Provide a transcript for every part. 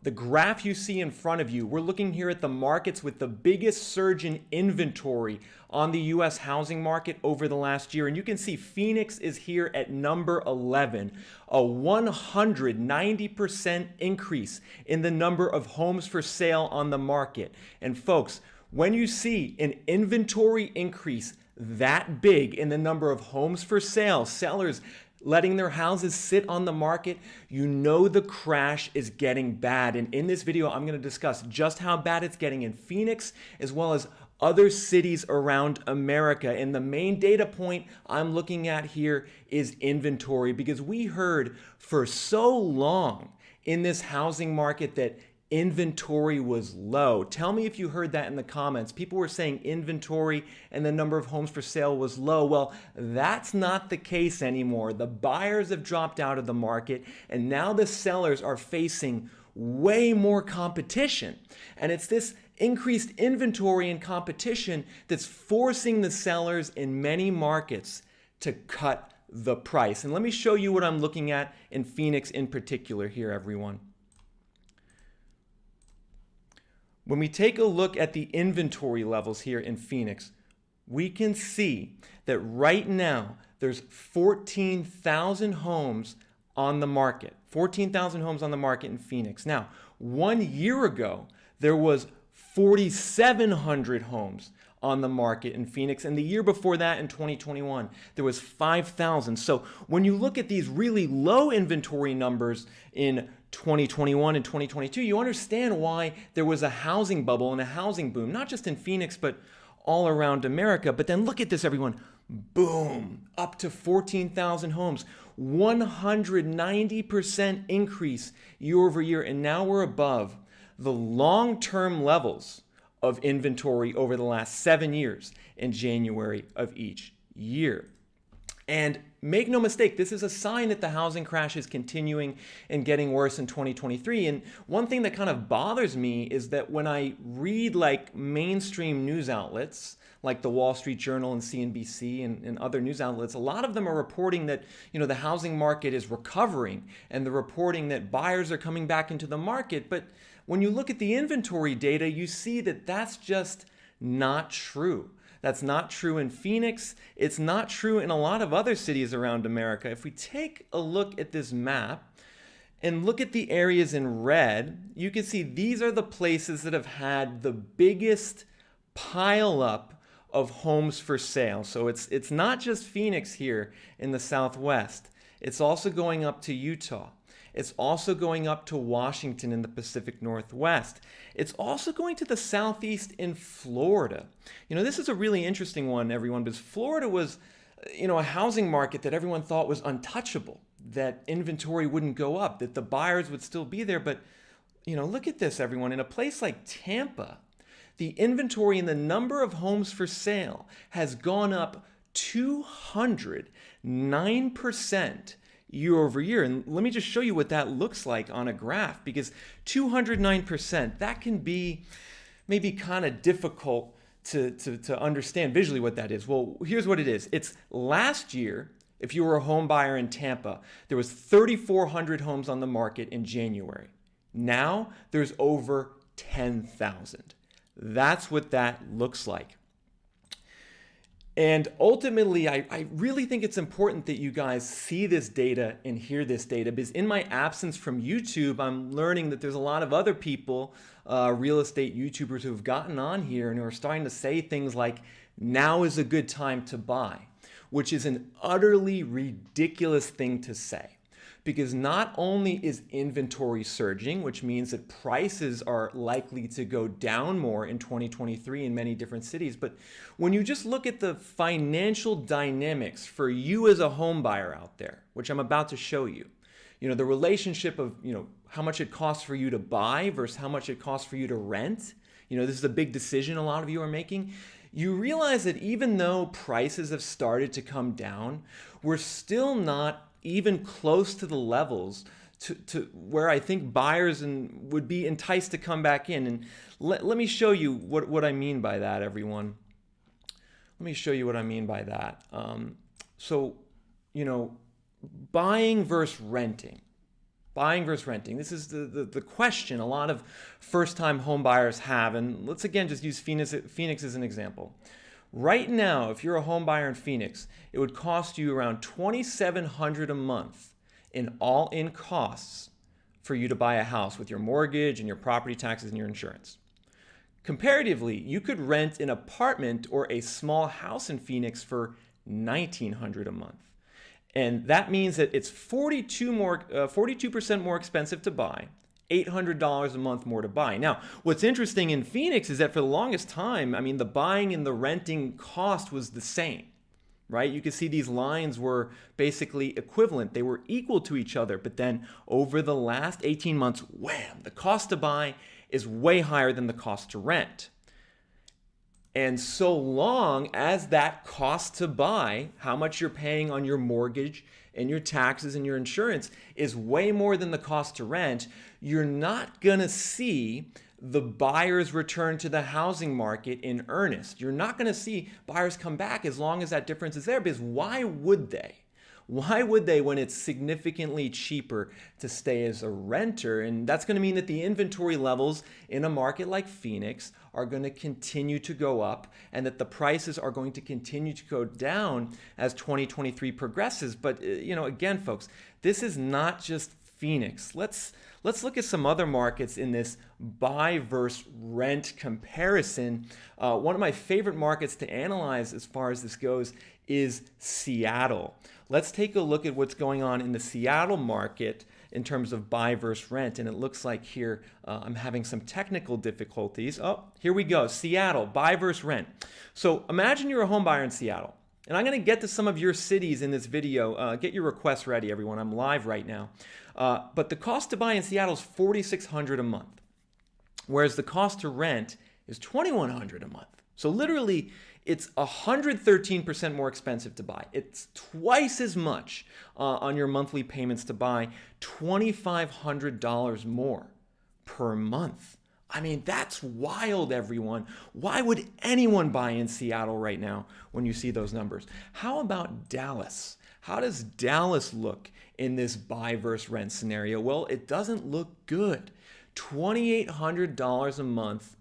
the graph you see in front of you, we're looking here at the markets with the biggest surge in inventory on the US housing market over the last year. And you can see Phoenix is here at number 11, a 190% increase in the number of homes for sale on the market. And folks, when you see an inventory increase that big in the number of homes for sale, sellers letting their houses sit on the market, you know the crash is getting bad. And in this video, I'm going to discuss just how bad it's getting in Phoenix as well as other cities around America. And the main data point I'm looking at here is inventory, because we heard for so long in this housing market that inventory was low. Tell me if you heard that in the comments. People were saying inventory and the number of homes for sale was low. Well, that's not the case anymore. The buyers have dropped out of the market, and now the sellers are facing way more competition. And it's this increased inventory and competition that's forcing the sellers in many markets to cut the price. And let me show you what I'm looking at in Phoenix in particular here, everyone. When we take a look at the inventory levels here in Phoenix, we can see that right now there's 14,000 homes on the market. 14,000 homes on the market in Phoenix. Now, 1 year ago, there was 4,700 homes on the market in Phoenix. And the year before that, in 2021, there was 5,000. So when you look at these really low inventory numbers in 2021 and 2022, you understand why there was a housing bubble and a housing boom, not just in Phoenix, but all around America. But then look at this, everyone. Boom, up to 14,000 homes, 190% increase year over year. And now we're above the long-term levels of inventory over the last 7 years in January of each year. And make no mistake, this is a sign that the housing crash is continuing and getting worse in 2023. And one thing that kind of bothers me is that when I read like mainstream news outlets, like the Wall Street Journal and CNBC and other news outlets, a lot of them are reporting that, the housing market is recovering, and they're reporting that buyers are coming back into the market. But when you look at the inventory data, you see that that's just not true. That's not true in Phoenix. It's not true in a lot of other cities around America. If we take a look at this map and look at the areas in red, you can see these are the places that have had the biggest pile up of homes for sale. So it's not just Phoenix here in the Southwest. It's also going up to Utah. It's also going up to Washington in the Pacific Northwest. It's also going to the Southeast in Florida. This is a really interesting one, everyone, because Florida was, a housing market that everyone thought was untouchable, that inventory wouldn't go up, that the buyers would still be there. But, look at this, everyone. In a place like Tampa, the inventory and the number of homes for sale has gone up 209% year over year. And let me just show you what that looks like on a graph, because 209%, that can be maybe kind of difficult to understand visually what that is. Well, here's what it is. It's last year, if you were a home buyer in Tampa, there was 3,400 homes on the market in January. Now there's over 10,000. That's what that looks like. And ultimately, I really think it's important that you guys see this data and hear this data, because in my absence from YouTube, I'm learning that there's a lot of other people, real estate YouTubers, who have gotten on here and who are starting to say things like, now is a good time to buy, which is an utterly ridiculous thing to say. Because not only is inventory surging, which means that prices are likely to go down more in 2023 in many different cities, but when you just look at the financial dynamics for you as a home buyer out there, which I'm about to show you, the relationship of, how much it costs for you to buy versus how much it costs for you to rent, this is a big decision a lot of you are making. You realize that even though prices have started to come down, we're still not even close to the levels to where I think buyers would be enticed to come back in. And let me show you what I mean by that, everyone. Let me show you what I mean by that. So, buying versus renting. Buying versus renting. This is the question a lot of first-time home buyers have. And let's again just use Phoenix as an example. Right now, if you're a home buyer in Phoenix, it would cost you around $2,700 a month in all-in costs for you to buy a house with your mortgage and your property taxes and your insurance. Comparatively, you could rent an apartment or a small house in Phoenix for $1,900 a month. And that means that it's 42% more expensive to buy, $800 a month more to buy. Now, what's interesting in Phoenix is that for the longest time, I mean, the buying and the renting cost was the same, right? You can see these lines were basically equivalent. They were equal to each other. But then over the last 18 months, wham, the cost to buy is way higher than the cost to rent. And so long as that cost to buy, how much you're paying on your mortgage and your taxes and your insurance, is way more than the cost to rent, you're not going to see the buyers return to the housing market in earnest. You're not going to see buyers come back as long as that difference is there, because why would they? Why would they when it's significantly cheaper to stay as a renter? And that's going to mean that the inventory levels in a market like Phoenix are going to continue to go up, and that the prices are going to continue to go down as 2023 progresses. But again, folks, this is not just Phoenix. Let's look at some other markets in this buy versus rent comparison. One of my favorite markets to analyze as far as this goes is Seattle. Let's take a look at what's going on in the Seattle market in terms of buy versus rent. And it looks like here I'm having some technical difficulties. Oh, here we go. Seattle, buy versus rent. So imagine you're a home buyer in Seattle. And I'm going to get to some of your cities in this video. Get your requests ready, everyone. I'm live right now. But the cost to buy in Seattle is $4,600 a month, whereas the cost to rent is $2,100 a month. So literally, it's 113% more expensive to buy. It's twice as much on your monthly payments to buy, $2,500 more per month. I mean, that's wild, everyone. Why would anyone buy in Seattle right now when you see those numbers? How about Dallas? How does Dallas look in this buy versus rent scenario? Well, it doesn't look good. $2,800 a month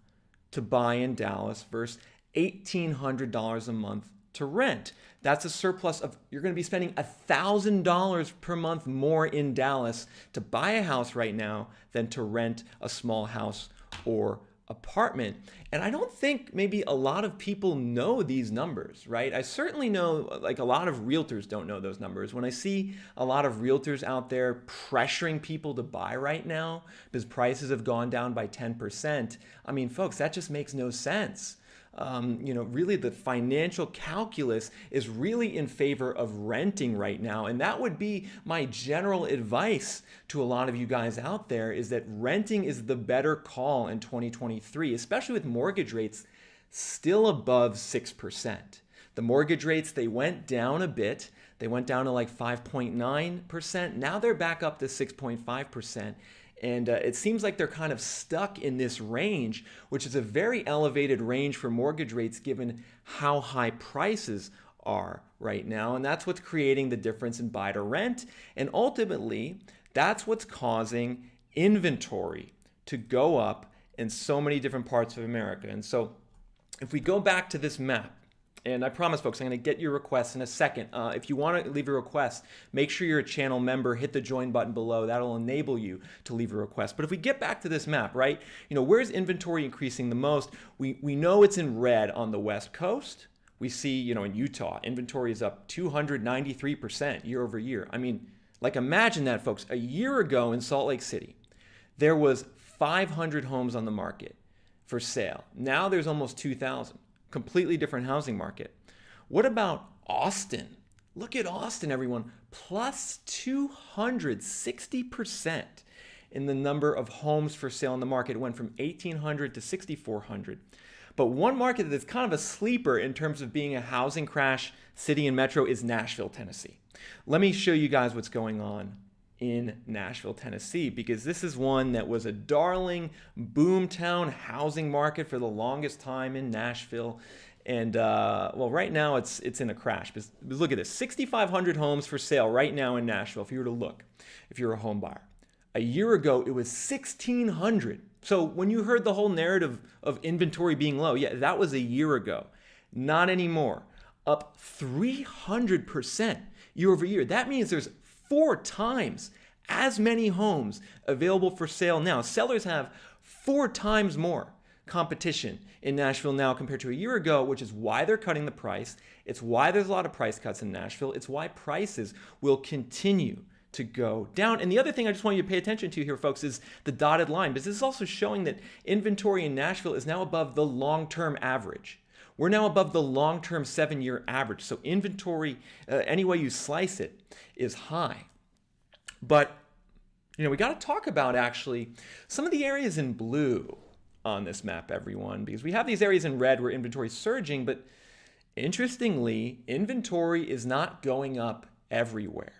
to buy in Dallas versus $1,800 a month to rent. That's a surplus of, you're going to be spending $1,000 per month more in Dallas to buy a house right now than to rent a small house or apartment. And I don't think maybe a lot of people know these numbers, right? I certainly know, like, a lot of realtors don't know those numbers. When I see a lot of realtors out there pressuring people to buy right now because prices have gone down by 10%, I mean, folks, that just makes no sense. Really the financial calculus is really in favor of renting right now. And that would be my general advice to a lot of you guys out there, is that renting is the better call in 2023, especially with mortgage rates still above 6%. The mortgage rates, they went down a bit. They went down to like 5.9%. Now they're back up to 6.5%. And it seems like they're kind of stuck in this range, which is a very elevated range for mortgage rates given how high prices are right now. And that's what's creating the difference in buy to rent. And ultimately, that's what's causing inventory to go up in so many different parts of America. And so if we go back to this map, and I promise, folks, I'm going to get your requests in a second. If you want to leave a request, make sure you're a channel member. Hit the join button below. That'll enable you to leave a request. But if we get back to this map, right, where's inventory increasing the most? We know it's in red on the West Coast. We see, in Utah, inventory is up 293% year over year. I mean, like, imagine that, folks. A year ago in Salt Lake City, there was 500 homes on the market for sale. Now there's almost 2,000. Completely different housing market. What about Austin? Look at Austin, everyone. Plus 260% in the number of homes for sale in the market. It went from 1,800 to 6,400. But one market that's kind of a sleeper in terms of being a housing crash city and metro is Nashville, Tennessee. Let me show you guys what's going on in Nashville, Tennessee, because this is one that was a darling boomtown housing market for the longest time in Nashville. And right now it's in a crash. But look at this, 6,500 homes for sale right now in Nashville. If you were to look, if you're a home buyer, A year ago, it was 1,600. So when you heard the whole narrative of inventory being low, yeah, that was a year ago. Not anymore. Up 300% year over year. That means there's 4 times as many homes available for sale now. Sellers have 4 times more competition in Nashville now compared to a year ago, which is why they're cutting the price. It's why there's a lot of price cuts in Nashville. It's why prices will continue to go down. And the other thing I just want you to pay attention to here, folks, is the dotted line, because this is also showing that inventory in Nashville is now above the long-term average. We're now above the long-term 7-year average. So inventory, any way you slice it, is high. But, we got to talk about actually some of the areas in blue on this map, everyone, because we have these areas in red where inventory is surging, but interestingly, inventory is not going up everywhere.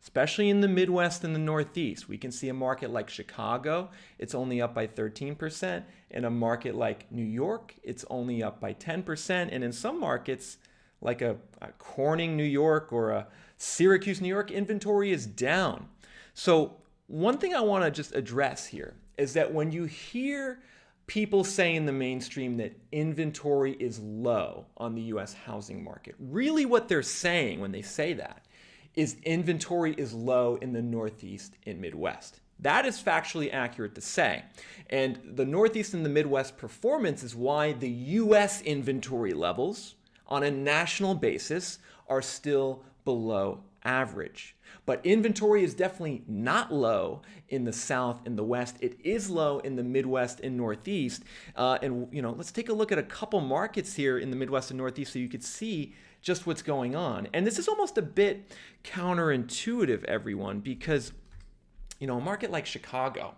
Especially in the Midwest and the Northeast. We can see a market like Chicago, it's only up by 13%. In a market like New York, it's only up by 10%. And in some markets, like a Corning, New York, or a Syracuse, New York, inventory is down. So one thing I want to just address here is that when you hear people say in the mainstream that inventory is low on the U.S. housing market, really what they're saying when they say that is inventory is low in the Northeast and Midwest. That is factually accurate to say. And the Northeast and the Midwest performance is why the U.S. inventory levels on a national basis are still below average. But inventory is definitely not low in the South and the West. It is low in the Midwest and Northeast. Let's take a look at a couple markets here in the Midwest and Northeast so you could see just what's going on. And this is almost a bit counterintuitive, everyone, because, a market like Chicago,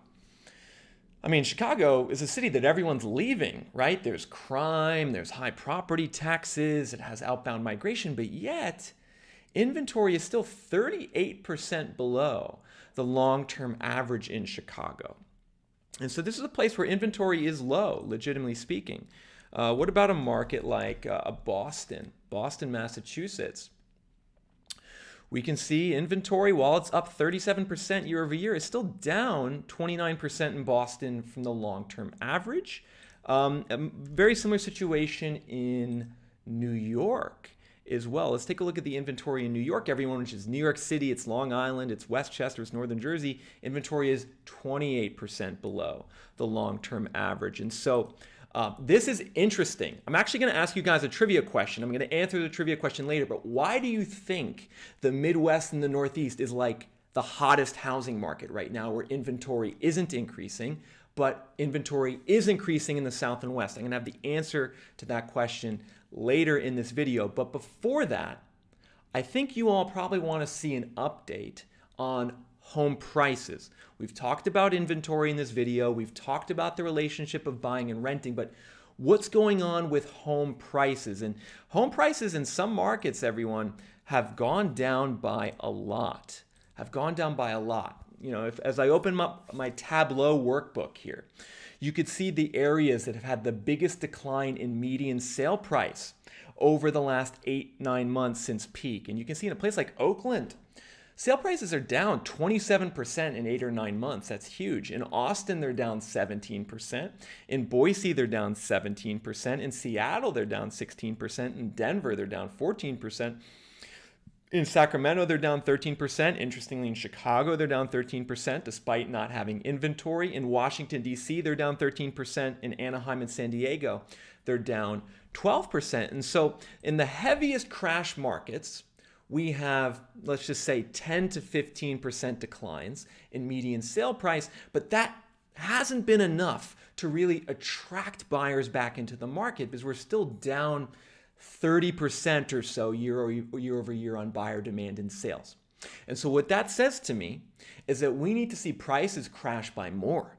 Chicago is a city that everyone's leaving, right? There's crime, there's high property taxes, it has outbound migration, but yet inventory is still 38% below the long-term average in Chicago. And so this is a place where inventory is low, legitimately speaking. What about a market like Boston, Massachusetts? We can see inventory, while it's up 37% year over year, is still down 29% in Boston from the long-term average. A very similar situation in New York as well. Let's take a look at the inventory in New York, everyone, which is New York City, it's Long Island, it's Westchester, it's Northern Jersey. Inventory is 28% below the long-term average. And so this is interesting. I'm actually going to ask you guys a trivia question. I'm going to answer the trivia question later, but why do you think the Midwest and the Northeast is like the hottest housing market right now, where inventory isn't increasing, but inventory is increasing in the South and West? I'm going to have the answer to that question later in this video. But before that, I think you all probably want to see an update on home prices. We've talked about inventory in this video. We've talked about the relationship of buying and renting, but what's going on with home prices? And home prices in some markets, everyone, have gone down by a lot. As I open up my Tableau workbook here, you could see the areas that have had the biggest decline in median sale price over the last 8-9 months since peak. And you can see in a place like Oakland, sale prices are down 27% in 8 or 9 months. That's huge. In Austin, they're down 17%. In Boise, they're down 17%. In Seattle, they're down 16%. In Denver, they're down 14%. In Sacramento, they're down 13%. Interestingly, in Chicago, they're down 13% despite not having inventory. In Washington, D.C., they're down 13%. In Anaheim and San Diego, they're down 12%. And so in the heaviest crash markets, we have, let's just say, 10 to 15% declines in median sale price, but that hasn't been enough to really attract buyers back into the market, because we're still down 30% or so year over year on buyer demand and sales. And so what that says to me is that we need to see prices crash by more.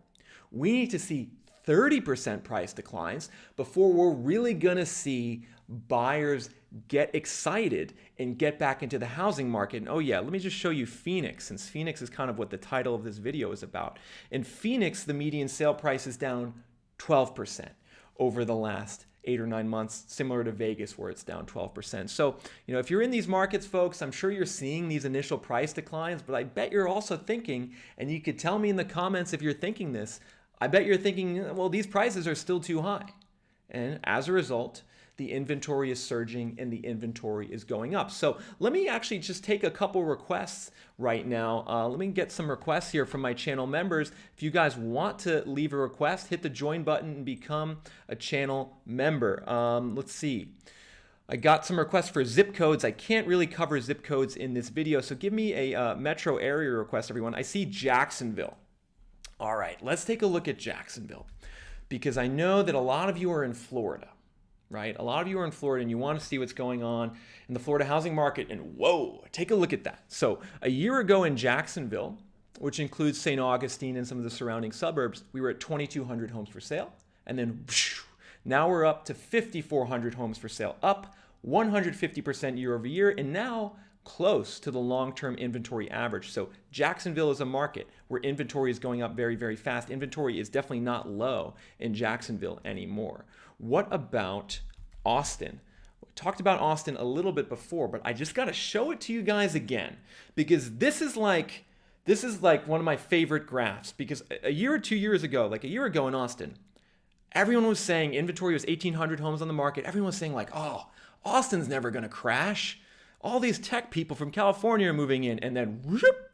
We need to see 30% price declines before we're really going to see buyers get excited and get back into the housing market. And oh yeah, let me just show you Phoenix, since Phoenix is kind of what the title of this video is about. In Phoenix, the median sale price is down 12% over the last 8 or 9 months, similar to Vegas where it's down 12%. So, if you're in these markets, folks, I'm sure you're seeing these initial price declines, but I bet you're also thinking, and you could tell me in the comments if you're thinking this, I bet you're thinking, well, these prices are still too high. And as a result, the inventory is surging and the inventory is going up. So let me actually just take a couple requests right now. Let me get some requests here from my channel members. If you guys want to leave a request, hit the join button and become a channel member. Let's see. I got some requests for zip codes. I can't really cover zip codes in this video, so give me a metro area request, everyone. I see Jacksonville. All right, let's take a look at Jacksonville, because I know that a lot of you are in Florida. Right? A lot of you are in Florida and you want to see what's going on in the Florida housing market, and whoa, take a look at that. So a year ago in Jacksonville, which includes St. Augustine and some of the surrounding suburbs, we were at 2,200 homes for sale. And then now we're up to 5,400 homes for sale, up 150% year over year, and now close to the long-term inventory average. So Jacksonville is a market where inventory is going up very, very fast. Inventory is definitely not low in Jacksonville anymore. What about Austin? We talked about Austin a little bit before, but I just got to show it to you guys again, because this is like one of my favorite graphs, because a year or 2 years ago, like a year ago in Austin, everyone was saying inventory was 1,800 homes on the market. Everyone was saying like, oh, Austin's never going to crash. All these tech people from California are moving in, and then whoop,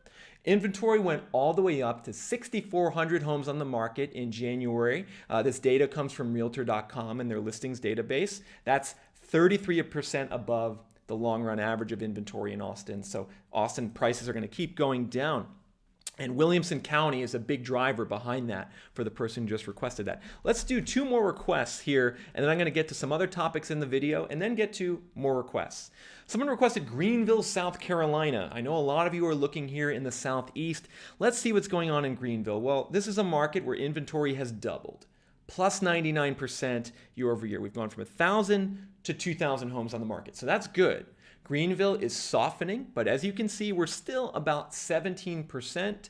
inventory went all the way up to 6,400 homes on the market in January. This data comes from Realtor.com and their listings database. That's 33% above the long run average of inventory in Austin. So Austin prices are going to keep going down. And Williamson County is a big driver behind that for the person who just requested that. Let's do 2 more requests here, and then I'm going to get to some other topics in the video and then get to more requests. Someone requested Greenville, South Carolina. I know a lot of you are looking here in the Southeast. Let's see what's going on in Greenville. Well, this is a market where inventory has doubled, plus 99% year over year. We've gone from 1,000 to 2,000 homes on the market. So that's good. Greenville is softening, but as you can see, we're still about 17%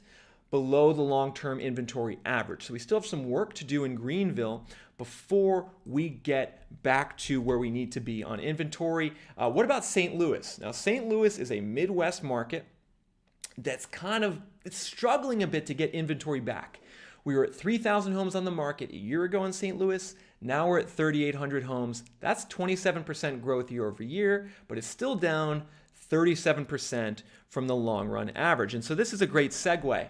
below the long-term inventory average. So we still have some work to do in Greenville before we get back to where we need to be on inventory. What about St. Louis? Now, St. Louis is a Midwest market that's it's struggling a bit to get inventory back. We were at 3,000 homes on the market a year ago in St. Louis. Now we're at 3,800 homes. That's 27% growth year over year, but it's still down 37% from the long run average. And so this is a great segue.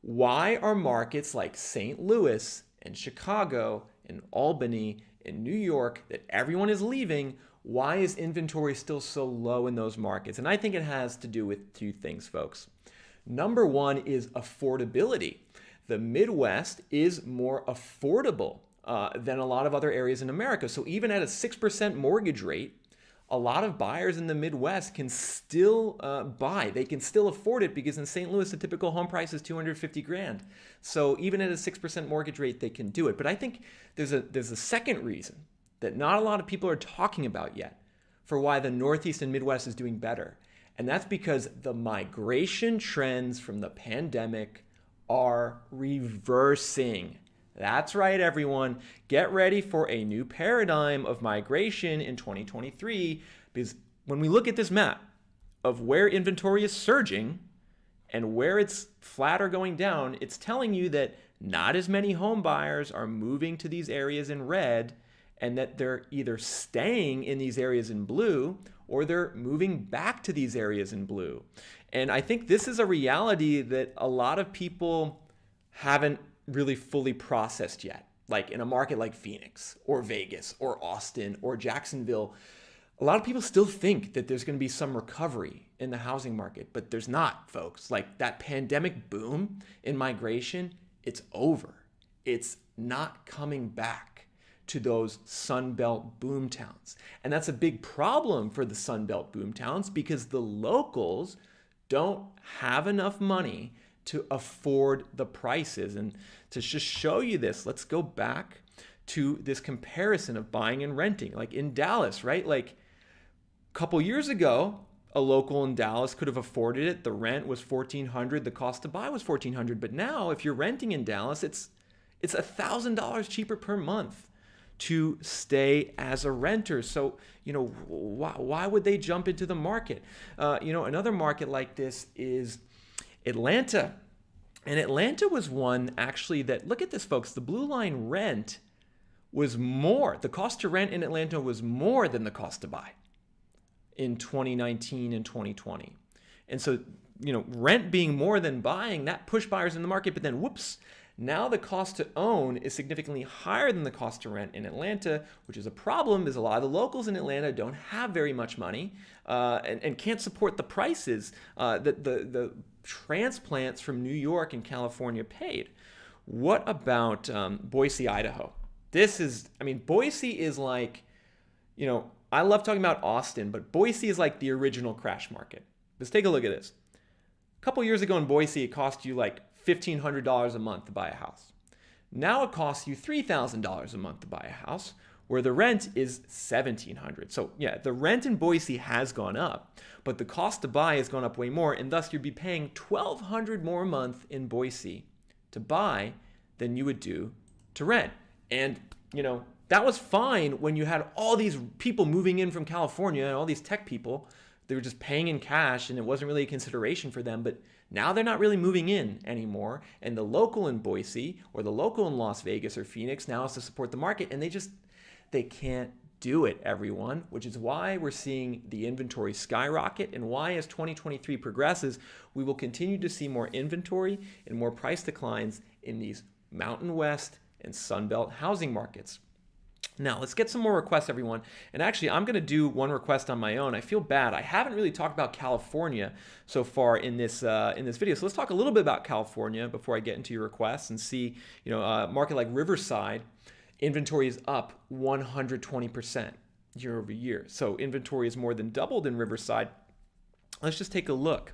Why are markets like St. Louis and Chicago and Albany and New York that everyone is leaving, why is inventory still so low in those markets? And I think it has to do with 2 things, folks. Number 1 is affordability. The Midwest is more affordable than a lot of other areas in America. So even at a 6% mortgage rate, a lot of buyers in the Midwest can still buy. They can still afford it, because in St. Louis, the typical home price is $250,000. So even at a 6% mortgage rate, they can do it. But I think there's a second reason that not a lot of people are talking about yet for why the Northeast and Midwest is doing better. And that's because the migration trends from the pandemic are reversing. That's right, everyone. Get ready for a new paradigm of migration in 2023, because when we look at this map of where inventory is surging and where it's flat or going down, it's telling you that not as many home buyers are moving to these areas in red, and that they're either staying in these areas in blue or they're moving back to these areas in blue. And I think this is a reality that a lot of people haven't really fully processed yet. Like in a market like Phoenix or Vegas or Austin or Jacksonville, a lot of people still think that there's going to be some recovery in the housing market, but there's not, folks. Like that pandemic boom in migration, it's over. It's not coming back to those Sunbelt boom towns. And that's a big problem for the Sunbelt boom towns, because the locals don't have enough money to afford the prices. And to just show you this, let's go back to this comparison of buying and renting. Like in Dallas, right? Like a couple years ago, a local in Dallas could have afforded it. The rent was $1,400. The cost to buy was $1,400. But now if you're renting in Dallas, it's $1,000 cheaper per month to stay as a renter. So, why would they jump into the market? Another market like this is Atlanta. And Atlanta was one actually that, look at this, folks, the blue line rent was more, the cost to rent in Atlanta was more than the cost to buy in 2019 and 2020. And so, rent being more than buying, that pushed buyers in the market, but then whoops, now the cost to own is significantly higher than the cost to rent in Atlanta, which is a problem because a lot of the locals in Atlanta don't have very much money and can't support the prices that the transplants from New York and California paid. What about Boise, Idaho? Boise is like, I love talking about Austin, but Boise is like the original crash market. Let's take a look at this. A couple years ago in Boise, it cost you like $1,500 a month to buy a house. Now it costs you $3,000 a month to buy a house, where the rent is $1,700. So yeah, the rent in Boise has gone up, but the cost to buy has gone up way more, and thus you'd be paying $1,200 more a month in Boise to buy than you would do to rent. And that was fine when you had all these people moving in from California and all these tech people. They were just paying in cash and it wasn't really a consideration for them. But now they're not really moving in anymore. And the local in Boise or the local in Las Vegas or Phoenix now has to support the market. And they can't do it, everyone, which is why we're seeing the inventory skyrocket and why as 2023 progresses, we will continue to see more inventory and more price declines in these Mountain West and Sunbelt housing markets. Now, let's get some more requests, everyone. And actually, I'm going to do one request on my own. I feel bad. I haven't really talked about California so far in this video. So let's talk a little bit about California before I get into your requests and see, a market like Riverside, inventory is up 120% year over year. So inventory is more than doubled in Riverside. Let's just take a look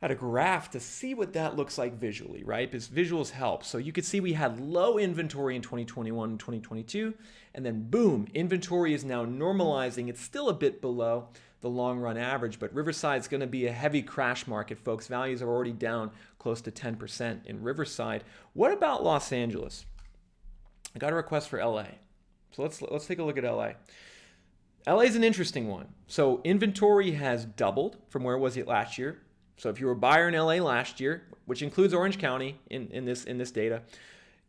at a graph to see what that looks like visually, right? Because visuals help. So you could see we had low inventory in 2021 and 2022, and then boom, inventory is now normalizing. It's still a bit below the long run average, but Riverside's going to be a heavy crash market, folks. Values are already down close to 10% in Riverside. What about Los Angeles? I got a request for LA. So let's take a look at LA. LA is an interesting one. So inventory has doubled from where it was last year. So if you were a buyer in LA last year, which includes Orange County in this data,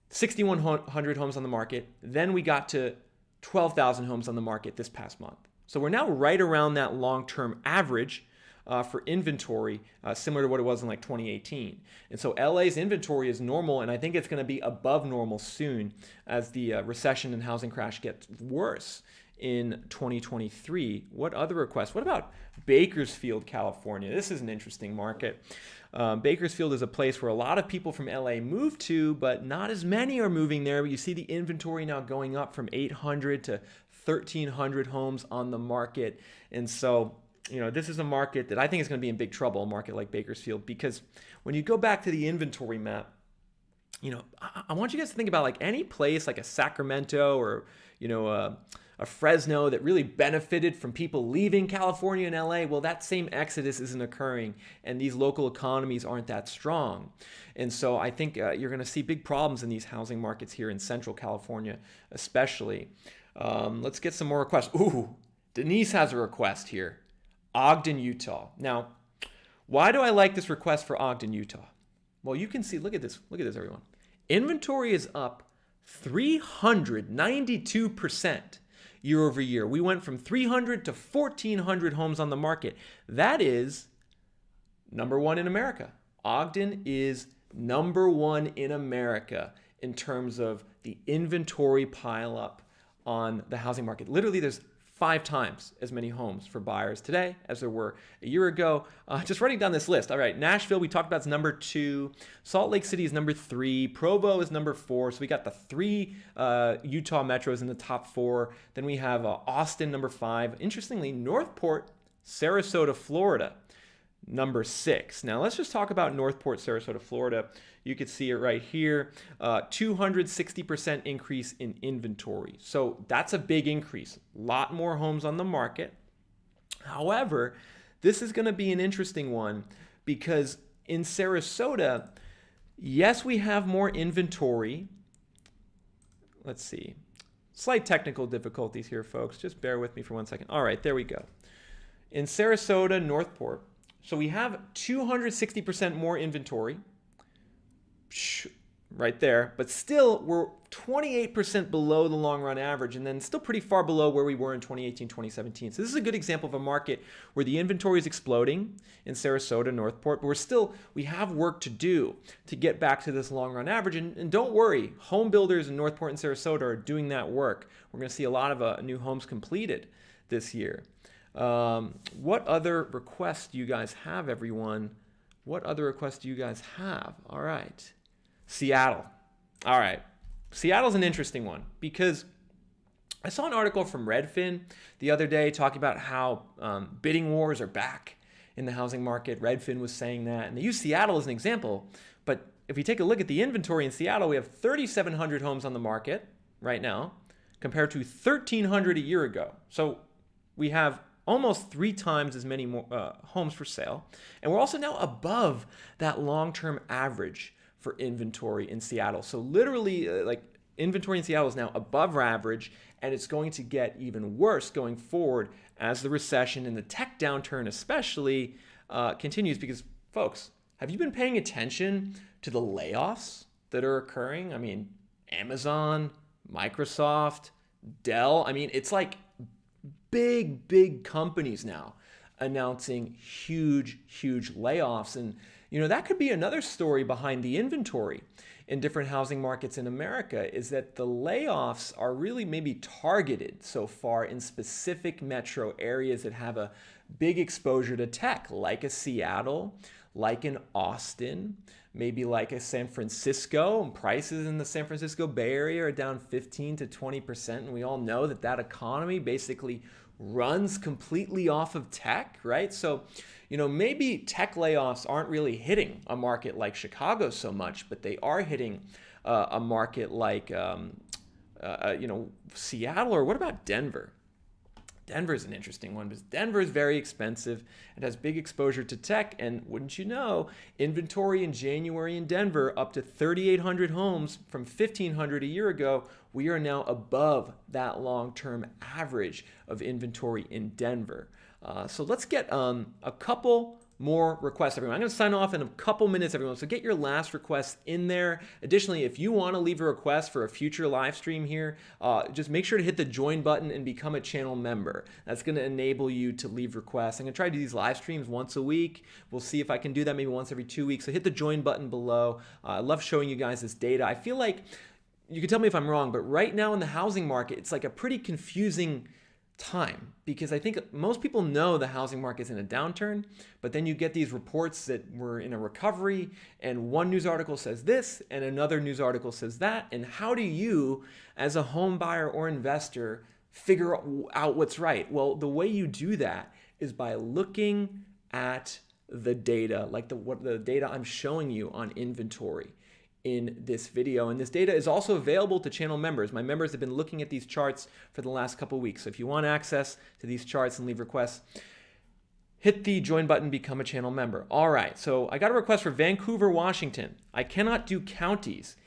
6,100 homes on the market. Then we got to 12,000 homes on the market this past month. So we're now right around that long-term average for inventory, similar to what it was in like 2018. And so LA's inventory is normal, and I think it's going to be above normal soon as the recession and housing crash gets worse in 2023. What other requests? What about Bakersfield, California? This is an interesting market. Bakersfield is a place where a lot of people from LA move to, but not as many are moving there. But you see the inventory now going up from 800 to 1,300 homes on the market. And so, this is a market that I think is going to be in big trouble, a market like Bakersfield, because when you go back to the inventory map, I want you guys to think about like any place like a Sacramento or, a Fresno that really benefited from people leaving California and LA. Well, that same exodus isn't occurring, and these local economies aren't that strong. And so I think you're going to see big problems in these housing markets here in Central California, especially. Let's get some more requests. Ooh, Denise has a request here. Ogden, Utah. Now, why do I like this request for Ogden, Utah? Well, you can see, look at this, everyone. Inventory is up 392% year over year. We went from 300 to 1,400 homes on the market. That is number one in America. Ogden is number one in America in terms of the inventory pileup on the housing market. Literally, there's 5 times as many homes for buyers today as there were a year ago. Just writing down this list. All right, Nashville, we talked about, is number 2. Salt Lake City is number 3. Provo is number 4. So we got the 3 Utah metros in the top 4. Then we have Austin, number 5. Interestingly, Northport, Sarasota, Florida, number 6. Now let's just talk about Northport, Sarasota, Florida. You can see it right here, 260% increase in inventory. So that's a big increase. A lot more homes on the market. However, this is going to be an interesting one because in Sarasota, yes, we have more inventory. Let's see. Slight technical difficulties here, folks. Just bear with me for 1 second. All right, there we go. In Sarasota, Northport, so we have 260% more inventory right there, but still we're 28% below the long run average, and then still pretty far below where we were in 2018, 2017. So this is a good example of a market where the inventory is exploding in Sarasota, Northport, but we have work to do to get back to this long run average. And don't worry, home builders in Northport and Sarasota are doing that work. We're going to see a lot of new homes completed this year. What other requests do you guys have, everyone? What other requests do you guys have? All right. Seattle. All right. Seattle's an interesting one because I saw an article from Redfin the other day talking about how bidding wars are back in the housing market. Redfin was saying that, and they use Seattle as an example. But if we take a look at the inventory in Seattle, we have 3,700 homes on the market right now compared to 1,300 a year ago. So we have almost 3 times as many more, homes for sale. And we're also now above that long-term average for inventory in Seattle. So literally, inventory in Seattle is now above average, and it's going to get even worse going forward as the recession and the tech downturn especially continues. Because, folks, have you been paying attention to the layoffs that are occurring? I mean, Amazon, Microsoft, Dell. I mean, it's like big companies now announcing huge layoffs. And that could be another story behind the inventory in different housing markets in America, is that the layoffs are really maybe targeted so far in specific metro areas that have a big exposure to tech, like a Seattle, like in Austin, maybe like a San Francisco. And prices in the San Francisco Bay Area are down 15 to 20%. And we all know that economy basically runs completely off of tech, right? So, maybe tech layoffs aren't really hitting a market like Chicago so much, but they are hitting a market like, Seattle. Or what about Denver? Denver is an interesting one because Denver is very expensive. It has big exposure to tech. And wouldn't you know, inventory in January in Denver up to 3,800 homes from 1,500 a year ago. We are now above that long-term average of inventory in Denver. So let's get a couple more requests, everyone. I'm going to sign off in a couple minutes, everyone. So get your last requests in there. Additionally, if you want to leave a request for a future live stream here, just make sure to hit the join button and become a channel member. That's going to enable you to leave requests. I'm going to try to do these live streams once a week. We'll see if I can do that maybe once every 2 weeks. So hit the join button below. I love showing you guys this data. I feel like, you can tell me if I'm wrong, but right now in the housing market, it's like a pretty confusing time, because I think most people know the housing market is in a downturn, but then you get these reports that we're in a recovery, and one news article says this and another news article says that. And how do you, as a home buyer or investor, figure out what's right? Well, the way you do that is by looking at the data, like the data I'm showing you on inventory in this video. And this data is also available to channel members. My members have been looking at these charts for the last couple weeks. So if you want access to these charts and leave requests, hit the join button, become a channel member. All right, so I got a request for Vancouver, Washington. I cannot do counties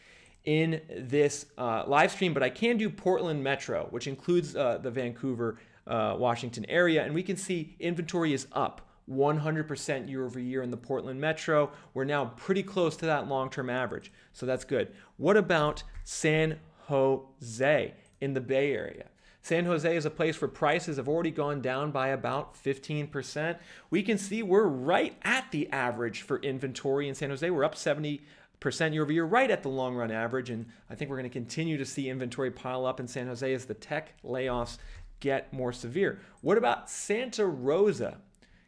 in this live stream, but I can do Portland Metro, which includes the Vancouver, Washington area. And we can see inventory is up 100% year over year in the Portland Metro. We're now pretty close to that long-term average, so that's good. What about San Jose in the Bay Area? San Jose is a place where prices have already gone down by about 15%. We can see we're right at the average for inventory in San Jose. We're up 70% year over year, right at the long run average. And I think we're going to continue to see inventory pile up in San Jose as the tech layoffs get more severe. What about Santa Rosa,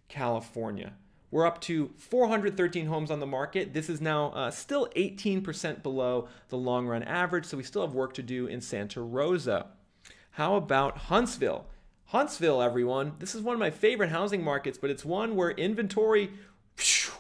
California? We're up to 413 homes on the market. This is now still 18% below the long run average, so we still have work to do in Santa Rosa. How about Huntsville? Huntsville, everyone. This is one of my favorite housing markets, but it's one where inventory,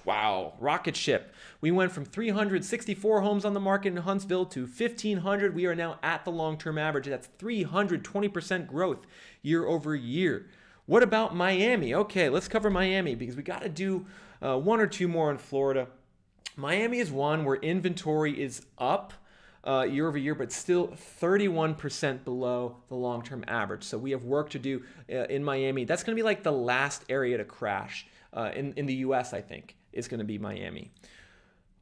wow, rocket ship. We went from 364 homes on the market in Huntsville to 1,500. We are now at the long-term average. That's 320% growth year over year. What about Miami? Okay, let's cover Miami because we got to do one or two more in Florida. Miami is one where inventory is up year over year, but still 31% below the long-term average. So we have work to do in Miami. That's going to be like the last area to crash in the US, I think, is going to be Miami.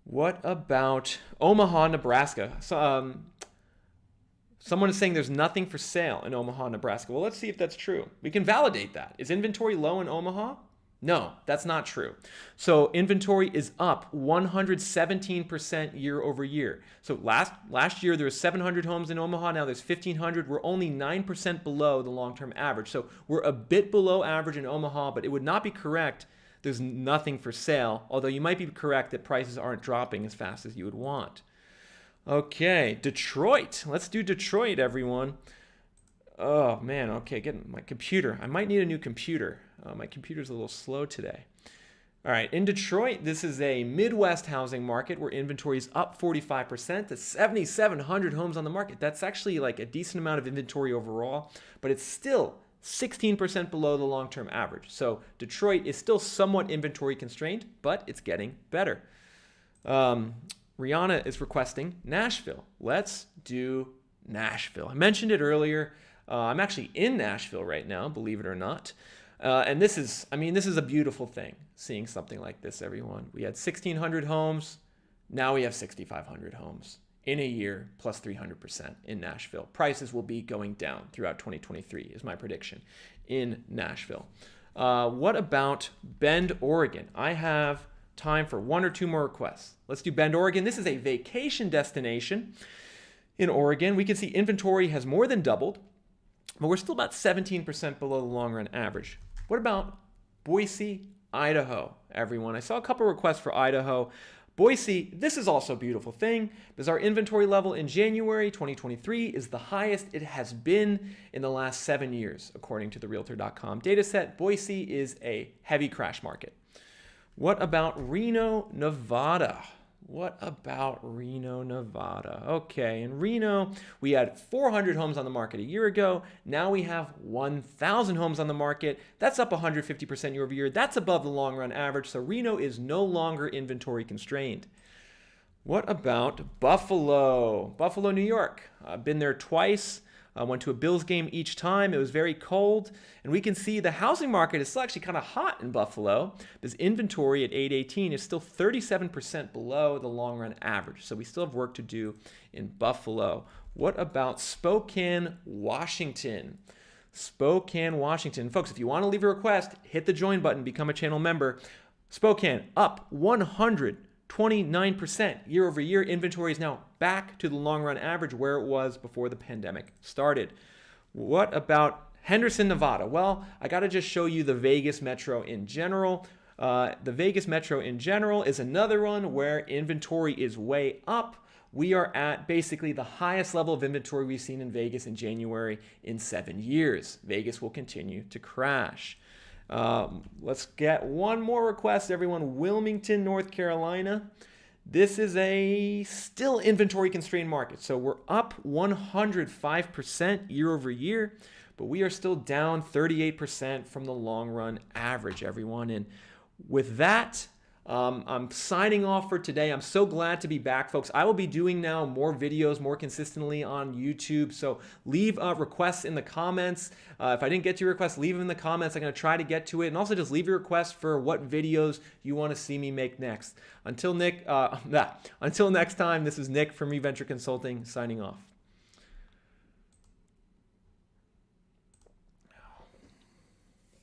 What about Omaha, Nebraska? So, someone is saying there's nothing for sale in Omaha, Nebraska. Well, let's see if that's true. We can validate that. Is inventory low in Omaha? No, that's not true. So inventory is up 117% year over year. So last year there was 700 homes in Omaha. Now there's 1,500. We're only 9% below the long-term average. So we're a bit below average in Omaha, but it would not be correct. There's nothing for sale, although you might be correct that prices aren't dropping as fast as you would want. Okay, Detroit. Let's do Detroit, everyone. Oh, man. Okay, getting my computer. I might need a new computer. My computer's a little slow today. All right, in Detroit, this is a Midwest housing market where inventory is up 45% to 7,700 homes on the market. That's actually like a decent amount of inventory overall, but it's still 16% below the long-term average. So Detroit is still somewhat inventory constrained, but it's getting better. Rihanna is requesting Nashville. Let's do Nashville. I mentioned it earlier. I'm actually in Nashville right now, believe it or not. And this is a beautiful thing, seeing something like this, everyone. We had 1,600 homes. Now we have 6,500 homes in a year, plus 300% in Nashville. Prices will be going down throughout 2023 is my prediction in Nashville. What about Bend, Oregon? I have time for one or two more requests. Let's do Bend, Oregon. This is a vacation destination in Oregon. We can see inventory has more than doubled, but we're still about 17% below the long run average. What about Boise, Idaho, everyone? I saw a couple requests for Idaho. Boise, this is also a beautiful thing because our inventory level in January 2023 is the highest it has been in the last 7 years, according to the Realtor.com dataset. Boise is a heavy crash market. What about Reno, Nevada? What about Reno, Nevada? Okay, in Reno, we had 400 homes on the market a year ago. Now we have 1,000 homes on the market. That's up 150% year over year. That's above the long run average. So Reno is no longer inventory constrained. What about Buffalo? Buffalo, New York. I've been there twice. I went to a Bills game each time. It was very cold. And we can see the housing market is still actually kind of hot in Buffalo because inventory at 818 is still 37% below the long run average. So we still have work to do in Buffalo. What about Spokane, Washington? Spokane, Washington. Folks, if you want to leave a request, hit the join button, become a channel member. Spokane up 129% year over year. Inventory is now back to the long run average where it was before the pandemic started. What about Henderson, Nevada? Well, I got to just show you the Vegas metro in general. The Vegas metro in general is another one where inventory is way up. We are at basically the highest level of inventory we've seen in Vegas in January in 7 years. Vegas will continue to crash. Let's get one more request, everyone. Wilmington, North Carolina. This is a still inventory constrained market. So we're up 105% year over year, but we are still down 38% from the long run average, everyone. And with that, I'm signing off for today. I'm so glad to be back, folks. I will be doing now more videos more consistently on YouTube. So leave requests in the comments. If I didn't get to your request, leave them in the comments. I'm going to try to get to it. And also just leave your request for what videos you want to see me make next. Until next time, this is Nick from Reventure Consulting signing off.